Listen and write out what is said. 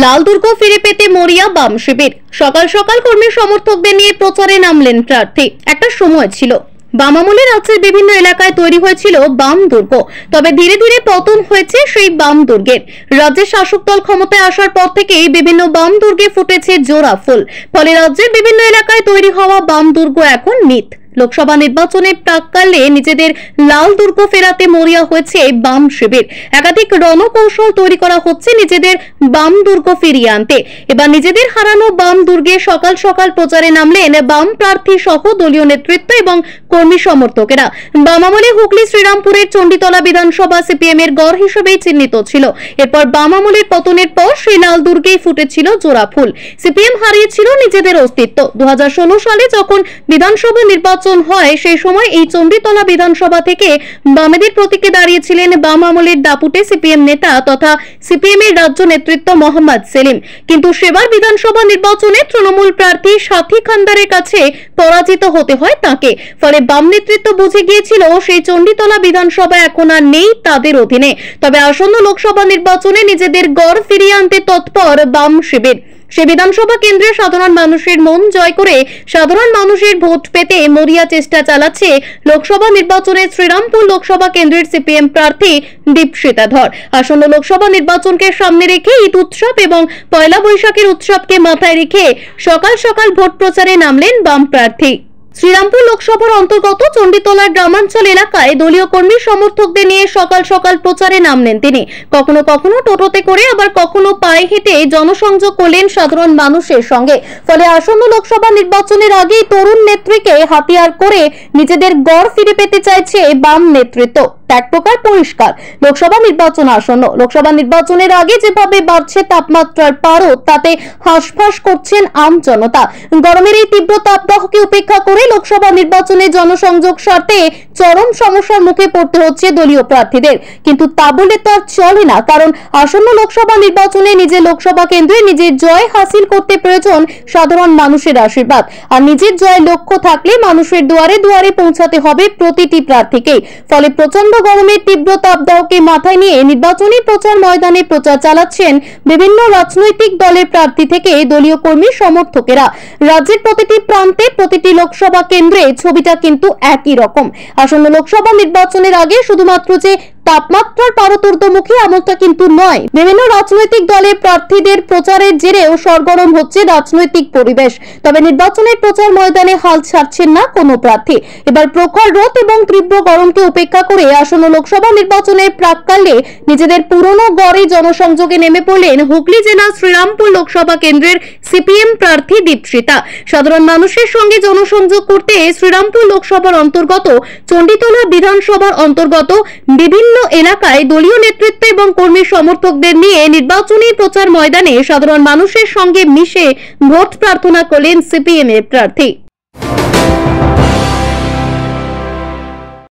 লাল দুর্গ ফিরে পেতে মরিয়া বাম শিবির। সকাল সকাল কর্মী সমর্থকদের নিয়ে প্রচারে নামলেন প্রার্থী। একটা সময় ছিল বাম আমলে রাজ্যের বিভিন্ন এলাকায় তৈরি হয়েছিল বাম দুর্গ, তবে ধীরে ধীরে পতন হয়েছে সেই বাম দুর্গের। রাজ্যের শাসক দল ক্ষমতায় আসার পর থেকেই বিভিন্ন বাম দুর্গে ফুটেছে জোড়া ফুল। ফলে রাজ্যের বিভিন্ন এলাকায় তৈরি হওয়া বাম দুর্গ এখন মিথ। লোকসভা নির্বাচনের প্রাক্কালে নিজেদের লাল দুর্গ ফেরাতে মরিয়া হয়েছে বাম শিবির। একাধিক রণকৌশল তৈরি করা হচ্ছে নিজেদের বাম দুর্গ ফিরিয়ে আনতে। এবার নিজেদের হারানো বাম দুর্গে সকাল সকাল প্রচারে নামলেন বাম প্রার্থী সহ দলীয় নেতৃত্ব এবং কর্মী সমর্থকেরা। বাম আমলে হুগলি শ্রীরামপুরের চণ্ডীতলা বিধানসভা সিপিএম এর গড় হিসেবেই চিহ্নিত ছিল। এরপর বাম আমলের পতনের পর সেই লাল দুর্গেই ফুটেছিল জোড়া ফুল। সিপিএম হারিয়েছিল নিজেদের অস্তিত্ব। 2016 সালে যখন বিধানসভা নির্বাচন হয় সেই সময় এই চণ্ডীতলা বিধানসভা থেকে বামেদের প্রতীকে দাঁড়িয়েছিলেন বাম আমলের দাপুটে সিপিএম নেতা তথা সিপিএম এর রাজ্য নেতৃত্ব মোহাম্মদ সেলিম। কিন্তু সেবার বিধানসভা নির্বাচনে তৃণমূল প্রার্থী সাথী খান্ডারের কাছে পরাজিত হতে হয় তাকে। ফলে বাম নেতৃত্ব বুঝে গিয়েছিল সেই চণ্ডীতলা বিধানসভা এখন আর নেই তাদের অধীনে। তবে আসন্ন লোকসভা নির্বাচনে নিজেদের গড় ফিরিয়ে আনতে তৎপর বাম শিবির। সে বিধানসভা কেন্দ্রে সাধারণ মানুষের মন জয় করে সাধারণ মানুষের ভোট পেতে মরিয়া চেষ্টা চালাচ্ছে লোকসভা নির্বাচনে শ্রীরামপুর লোকসভা কেন্দ্রের সিপিএম প্রার্থী দীপশিতা ধর। আসন্ন লোকসভা নির্বাচনকে সামনে রেখে ঈদ উৎসব এবং পয়লা বৈশাখের উৎসবকে মাথায় রেখে সকাল সকাল ভোট প্রচারে নামলেন বাম প্রার্থী। শ্রীরামপুর লোকসভার অন্তর্গত চণ্ডীতলার গ্রামাঞ্চল এলাকায় দলীয় কর্মী সমর্থকদের নিয়ে সকাল সকাল প্রচারে নামলেন তিনি। কখনো কখনো টোটোতে করে, আবার কখনো পায়ে হেঁটে জনসংযোগ করলেন সাধারণ মানুষের সঙ্গে। ফলে আসন্ন লোকসভা নির্বাচনের আগেই তরুণ নেত্রীকে হাতিয়ার করে নিজেদের গড় ফিরে পেতে চাইছে বাম নেতৃত্ব। এক প্রকার পরিষ্কার, লোকসভা নির্বাচন আসন্ন। লোকসভা নির্বাচনের আগে যেভাবে বাড়ছে তাপমাত্রার পারদ, তাতে হাঁসফাঁস করছেন আম জনতা। গরমের এই তীব্র তাপদাহকে উপেক্ষা করে লোকসভা নির্বাচনে জনসংযোগ স্বার্থে চরম সমস্যার মুখে পড়তে হচ্ছে দলীয় প্রার্থীদের। কিন্তু তা বলে তো আর চলে না, কারণ আসন্ন লোকসভা নির্বাচনে নিজের লোকসভা কেন্দ্রে নিজের জয় হাসিল করতে প্রয়োজন সাধারণ মানুষের আশীর্বাদ। আর নিজের জয়ের লক্ষ্য থাকলে মানুষের দুয়ারে দুয়ারে পৌঁছাতে হবে প্রতিটি প্রার্থীকেই। ফলে প্রচন্ড গরমের তীব্র তাপদাহকে মাথায় নিয়ে নির্বাচনী প্রচার ময়দানে প্রচার চালাচ্ছেন বিভিন্ন রাজনৈতিক দলের প্রার্থী থেকে দলীয় কর্মী সমর্থকেরা। রাজ্যের প্রতিটি প্রান্তে প্রতিটি লোকসভা কেন্দ্রে ছবিটা কিন্তু একই রকম। আসন্ন লোকসভা নির্বাচনের আগে শুধুমাত্র যে তাপমাত্রার পারতূর্ধ্বমুখী এমনটা কিন্তু নয়, বিভিন্ন রাজনৈতিক দলের প্রার্থীদের প্রচারের জেরেও সরগরম হচ্ছে রাজনৈতিক পরিবেশ। তবে নির্বাচনের প্রচার ময়দানে হাল ছাড়ছেন না কোনো প্রার্থী। এবার প্রখর রোদ এবং তীব্র গরমকে উপেক্ষা করে আসন্ন লোকসভা নির্বাচনের প্রাক্কালে নিজেদের পুরনো গড়ে জনসংযোগে নেমে পড়লেন হুগলি জেলার শ্রীরামপুর লোকসভা কেন্দ্রের সিপিএম প্রার্থী দীপশিতা। সাধারণ মানুষের সঙ্গে জনসংযোগ করতে শ্রীরামপুর লোকসভার অন্তর্গত চণ্ডীতলা বিধানসভার অন্তর্গত বিভিন্ন এলাকায় দলীয় নেতৃত্ব এবং কর্মী সমর্থকদের নিয়ে নির্বাচনী প্রচার ময়দানে সাধারণ মানুষের সঙ্গে মিশে ভোট প্রার্থনা করলেন সিপিএম এর প্রার্থী।